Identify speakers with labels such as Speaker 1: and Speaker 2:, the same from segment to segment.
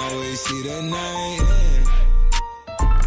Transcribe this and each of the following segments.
Speaker 1: always see the night.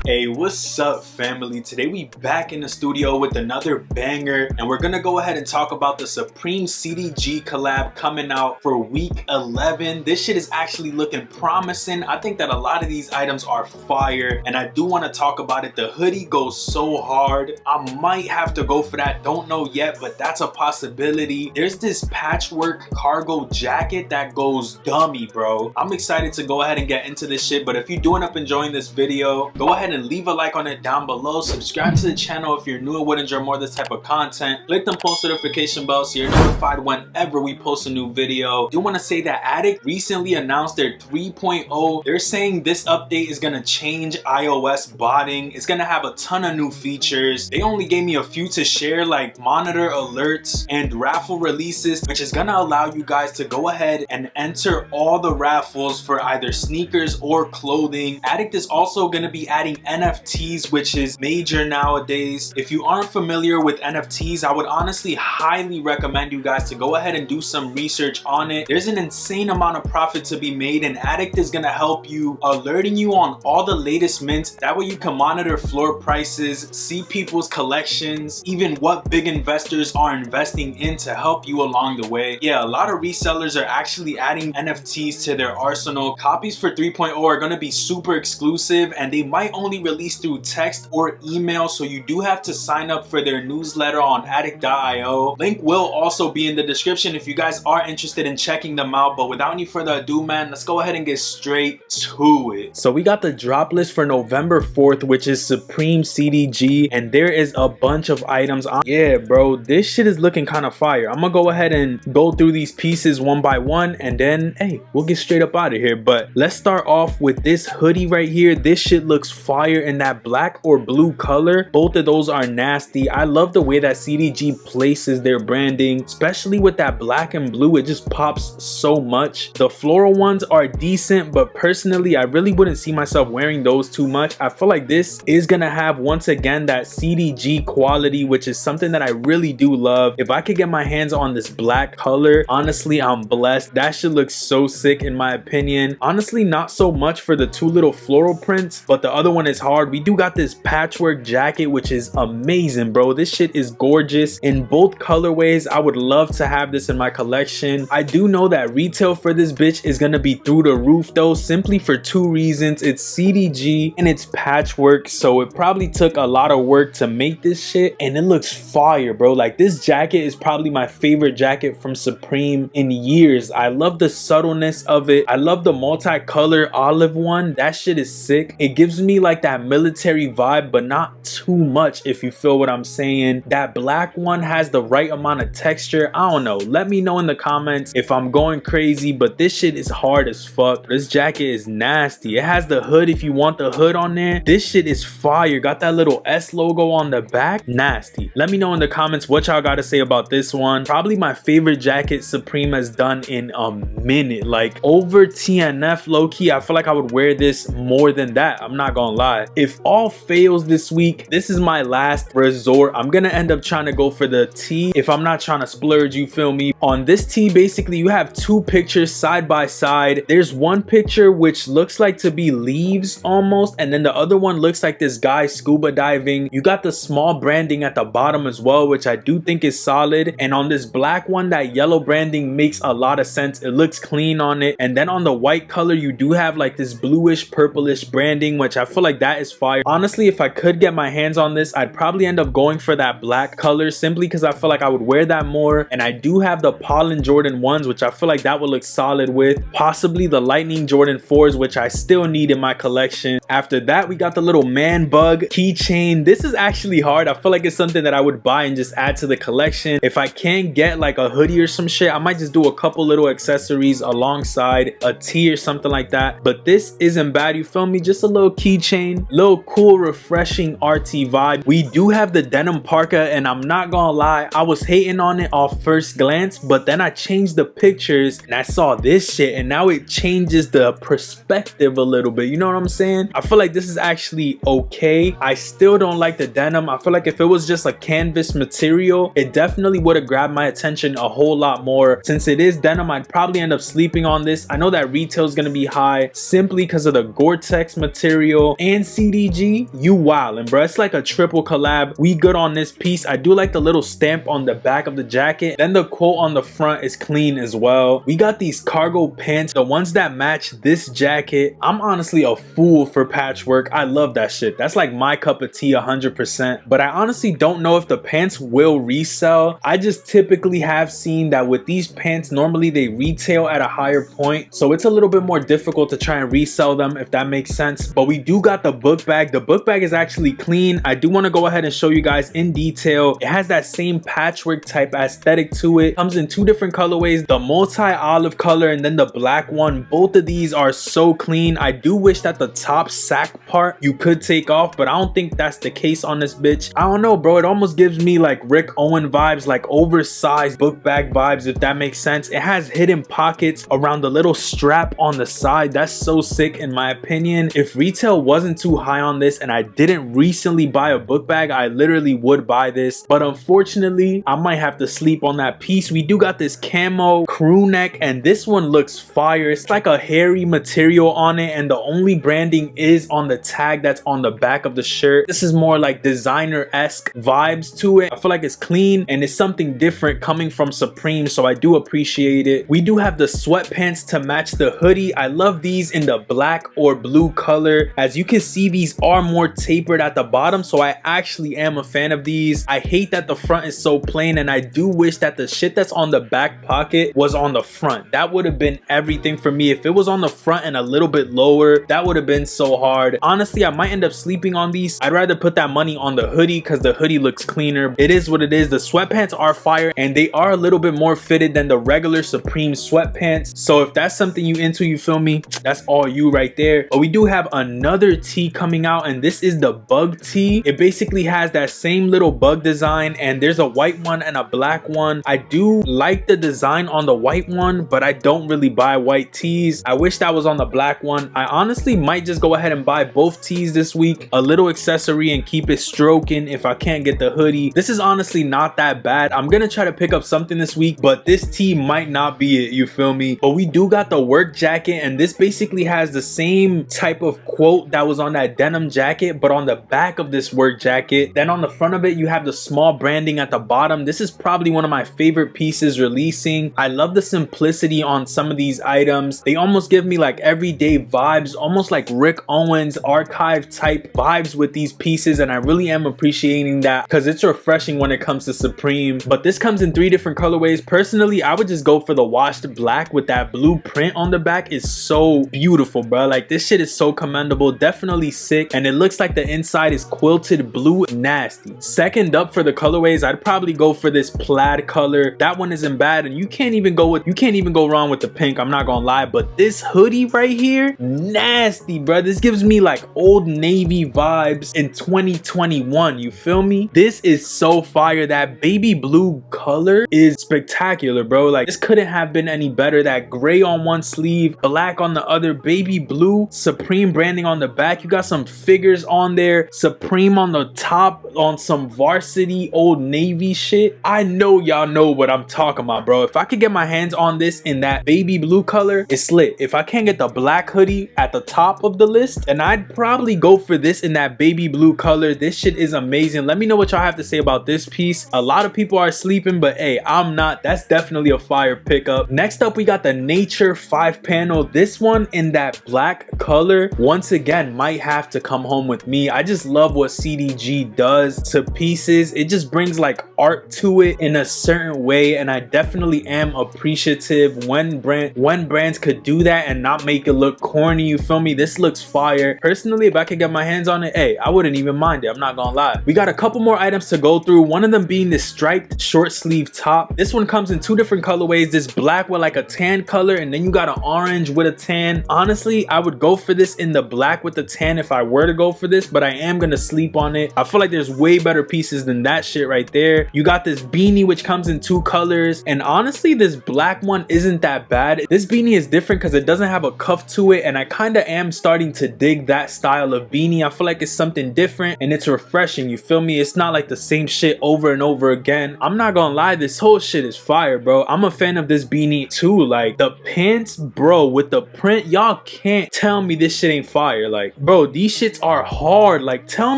Speaker 2: Hey, what's up, family? Today we back in the studio with another banger, and we're gonna go ahead and talk about the Supreme CDG collab coming out for week 11. This shit is actually looking promising. I think that a lot of these items are fire, and I do want to talk about it. The hoodie goes so hard. I might have to go for that. Don't know yet, but that's a possibility. There's this patchwork cargo jacket that goes dummy, bro. I'm excited to go ahead and get into this shit, but if you do end up enjoying this video, go ahead and leave a like on it down below. Subscribe to the channel if you're new and would enjoy more of this type of content. Click the post notification bell so you're notified whenever we post a new video. Do want to say that Addict recently announced their 3.0. They're saying this update is gonna change iOS botting. It's gonna have a ton of new features. They only gave me a few to share, like monitor alerts and raffle releases, which is gonna allow you guys to go ahead and enter all the raffles for either sneakers or clothing. Addict is also gonna be adding NFTs, which is major nowadays. If you aren't familiar with NFTs, I would honestly highly recommend you guys to go ahead and do some research on it. There's an insane amount of profit to be made, and Addict is gonna help you, alerting you on all the latest mints. That way you can monitor floor prices, see people's collections, even what big investors are investing in to help you along the way. Yeah, a lot of resellers are actually adding NFTs to their arsenal. Copies for 3.0 are gonna be super exclusive, and they might only released through text or email, so you do have to sign up for their newsletter on addict.io. Link will also be in the description if you guys are interested in checking them out. But without any further ado, man, let's go ahead and get straight to it. So we got the drop list for November 4th, which is Supreme CDG, and there is a bunch of items on. Yeah, bro, this shit is looking kind of fire. I'm gonna go ahead and go through these pieces one by one, and then hey, we'll get straight up out of here. But let's start off with this hoodie right here. This shit looks fire in that black or blue color. Both of those are nasty. I love the way that CDG places their branding, especially with that black and blue. It just pops so much. The floral ones are decent, but personally I really wouldn't see myself wearing those too much. I feel like this is gonna have, once again, that CDG quality, which is something that I really do love. If I could get my hands on this black color, honestly, I'm blessed. That shit looks so sick in my opinion. Honestly, not so much for the two little floral prints, but the other one is hard. We do got this patchwork jacket, which is amazing, bro. This shit is gorgeous in both colorways. I would love to have this in my collection. I do know that retail for this bitch is gonna be through the roof though, simply for two reasons. It's CDG and it's patchwork, so it probably took a lot of work to make this shit, and it looks fire, bro. Like, this jacket is probably my favorite jacket from Supreme in years. I love the subtleness of it. I love the multicolor olive one. That shit is sick. It gives me like that military vibe, but not too much, if you feel what I'm saying. That black one has the right amount of texture. I don't know, let me know in the comments if I'm going crazy, but this shit is hard as fuck. This jacket is nasty. It has the hood if you want the hood on there. This shit is fire. Got that little S logo on the back. Nasty. Let me know in the comments what y'all gotta say about this one. Probably my favorite jacket Supreme has done in a minute. Like, over TNF low-key, I feel like I would wear this more than that. I'm not gonna lie. If all fails this week, this is my last resort. I'm gonna end up trying to go for the tee if I'm not trying to splurge, you feel me? On this tee, basically you have two pictures side by side. There's one picture which looks like to be leaves almost, and then the other one looks like this guy scuba diving. You got the small branding at the bottom as well, which I do think is solid. And on this black one, that yellow branding makes a lot of sense. It looks clean on it. And then on the white color, you do have like this bluish purplish branding, which I feel like that is fire. Honestly, if I could get my hands on this, I'd probably end up going for that black color, simply because I feel like I would wear that more. And I do have the Pollen Jordan 1s, which I feel like that would look solid with. Possibly the Lightning Jordan 4s, which I still need in my collection. After that, we got the little man bug keychain. This is actually hard. I feel like it's something that I would buy and just add to the collection. If I can't get like a hoodie or some shit, I might just do a couple little accessories alongside a tee or something like that. But this isn't bad, you feel me? Just a little keychain Keychain. Little cool, refreshing RT vibe. We do have the Denim Parka, and I'm not gonna lie, I was hating on it off first glance, but then I changed the pictures and I saw this shit, and now it changes the perspective a little bit. You know what I'm saying? I feel like this is actually okay. I still don't like the denim. I feel like if it was just a canvas material, it definitely would have grabbed my attention a whole lot more. Since it is denim, I'd probably end up sleeping on this. I know that retail is gonna be high simply because of the Gore-Tex material and CDG. You wildin', bro. It's like a triple collab. We good on this piece. I do like the little stamp on the back of the jacket. Then the quote on the front is clean as well. We got these cargo pants, the ones that match this jacket. I'm honestly a fool for patchwork. I love that shit. That's like my cup of tea 100%. But I honestly don't know if the pants will resell. I just typically have seen that with these pants, normally they retail at a higher point, so it's a little bit more difficult to try and resell them, if that makes sense. But we do got the book bag. The book bag is actually clean. I do want to go ahead and show you guys in detail. It has that same patchwork type aesthetic to it. Comes in two different colorways, the multi-olive color and then the black one. Both of these are so clean. I do wish that the top sack part you could take off, but I don't think that's the case on this bitch. I don't know, bro. It almost gives me like Rick Owen vibes, like oversized book bag vibes, if that makes sense. It has hidden pockets around the little strap on the side. That's so sick in my opinion. If retail wasn't too high on this and I didn't recently buy a book bag, I literally would buy this, but unfortunately I might have to sleep on that piece. We do got this camo crew neck, and this one looks fire. It's like a hairy material on it, and the only branding is on the tag that's on the back of the shirt. This is more like designer-esque vibes to it. I feel like it's clean and it's something different coming from Supreme, so I do appreciate it. We do have the sweatpants to match the hoodie. I love these in the black or blue color. As you can see, these are more tapered at the bottom, so I actually am a fan of these. I hate that the front is so plain, and I do wish that the shit that's on the back pocket was on the front. That would have been everything for me. If it was on the front and a little bit lower, that would have been so hard. Honestly, I might end up sleeping on these. I'd rather put that money on the hoodie because the hoodie looks cleaner. It is what it is. The sweatpants are fire, and they are a little bit more fitted than the regular Supreme sweatpants. So if that's something you into, you feel me, that's all you right there. But we do have another tee coming out, and this is the bug tee. It basically has that same little bug design, and there's a white one and a black one. I do like the design on the white one, but I don't really buy white tees. I wish that was on the black one. I honestly might just go ahead and buy both tees this week, a little accessory, and keep it stroking if I can't get the hoodie. This is honestly not that bad. I'm gonna try to pick up something this week, but this tee might not be it, you feel me? But we do got the work jacket, and this basically has the same type of quote that was on that denim jacket, but on the back of this work jacket. Then on the front of it, you have the small branding at the bottom. This is probably one of my favorite pieces releasing. I love the simplicity on some of these items. They almost give me like everyday vibes, almost like Rick Owens archive type vibes with these pieces, and I really am appreciating that because it's refreshing when it comes to Supreme. But this comes in 3 different colorways. Personally, I would just go for the washed black with that blue print on the back. Is so beautiful, bro. Like, this shit is so commendable. Definitely sick, and it looks like the inside is quilted blue. Nasty. Second up for the colorways, I'd probably go for this plaid color. That one isn't bad, and you can't even go wrong with the pink, I'm not gonna lie. But this hoodie right here, nasty, bro. This gives me like Old Navy vibes in 2021, you feel me? This is so fire. That baby blue color is spectacular, bro. Like, this couldn't have been any better. That gray on one sleeve, black on the other, baby blue, Supreme branding on the back. You got some figures on there, Supreme on the top, on some varsity Old Navy shit. I know y'all know what I'm talking about, bro. If I could get my hands on this in that baby blue color, it's lit. If I can't get the black hoodie at the top of the list, and I'd probably go for this in that baby blue color. This shit is amazing. Let me know what y'all have to say about this piece. A lot of people are sleeping, but hey, I'm not. That's definitely a fire pickup. Next up, we got the Nature 5-panel. This one in that black color, once again, might have to come home with me. I just love what CDG does to pieces. It just brings like art to it in a certain way, and I definitely am appreciative when brands could do that and not make it look corny, you feel me? This looks fire. Personally, if I could get my hands on it, hey, I wouldn't even mind it, I'm not gonna lie. We got a couple more items to go through, one of them being this striped short sleeve top. This one comes in 2 different colorways, this black with like a tan color, and then you got an orange with a tan. Honestly, I would go for this in the black with the tan if I were to go for this, but I am gonna sleep on it. I feel like there's way better pieces than that shit right there. You got this beanie which comes in 2 colors, and honestly this black one isn't that bad. This beanie is different because it doesn't have a cuff to it, and I kind of am starting to dig that style of beanie. I feel like it's something different and it's refreshing, you feel me? It's not like the same shit over and over again. I'm not gonna lie, this whole shit is fire, bro. I'm a fan of this beanie too. Like the pants, bro, with the print, y'all can't tell me this shit ain't fire. Like, bro, these shits are hard. Like, tell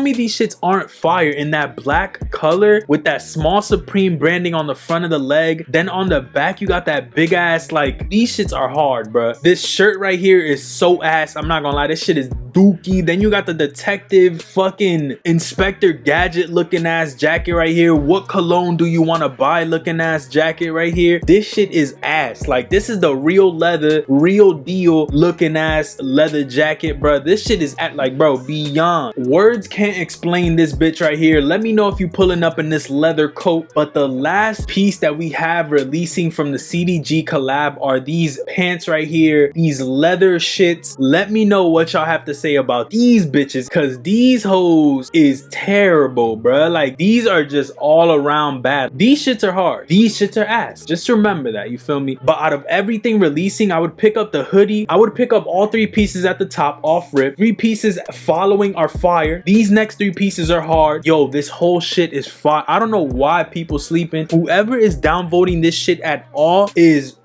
Speaker 2: me these shits aren't fire in that black color with that small Supreme branding on the front of the leg. Then on the back you got that big ass, like, these shits are hard, bro. This shirt right here is so ass. I'm not gonna lie, this shit is dookie. Then you got the detective fucking Inspector Gadget looking ass jacket right here. What cologne do you want to buy looking ass jacket right here. This shit is ass. Like, this is the real leather, real deal looking ass leather jacket, bro. This shit is at, like, bro, beyond words can't explain this bitch right here. Let me know if you pulling up in this leather coat. But the last piece that we have releasing from the CDG collab are these pants right here, these leather shits. Let me know what y'all have to say about these bitches, because these hoes is terrible, bruh. Like, these are just all around bad. These shits are hard, these shits are ass. Just remember that, you feel me? But out of everything releasing, I would pick up the hoodie. I would pick up all 3 pieces at the top off rip. 3 pieces following are fire. These next 3 pieces are hard. Yo, this whole shit is fire. I don't know why people sleeping. Whoever is downvoting this shit at all is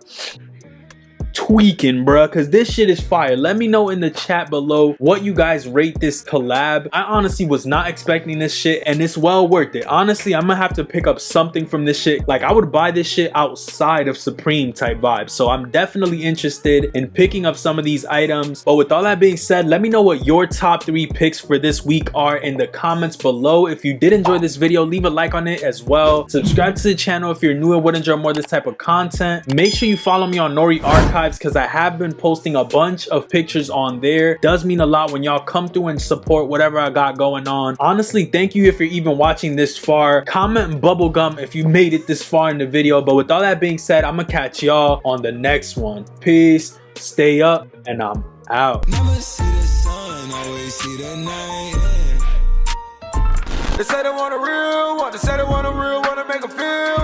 Speaker 2: tweaking, bruh, because this shit is fire. Let me know in the chat below what you guys rate this collab. I honestly was not expecting this shit, and it's well worth it. Honestly, I'm gonna have to pick up something from this shit. Like, I would buy this shit outside of Supreme type vibes, so I'm definitely interested in picking up some of these items. But with all that being said, let me know what your top 3 picks for this week are in the comments below. If you did enjoy this video, leave a like on it as well. Subscribe to the channel if you're new and would enjoy more of this type of content. Make sure you follow me on Nori Archives, because I have been posting a bunch of pictures on there. Does mean a lot when y'all come through and support whatever I got going on. Honestly, thank you if you're even watching this far. Comment bubblegum if you made it this far in the video. But with all that being said, I'm gonna catch y'all on the next one. Peace, stay up, and I'm out.
Speaker 1: Never see the sun, always see the night. They say they want a real one, they say they want a real one to make a feel.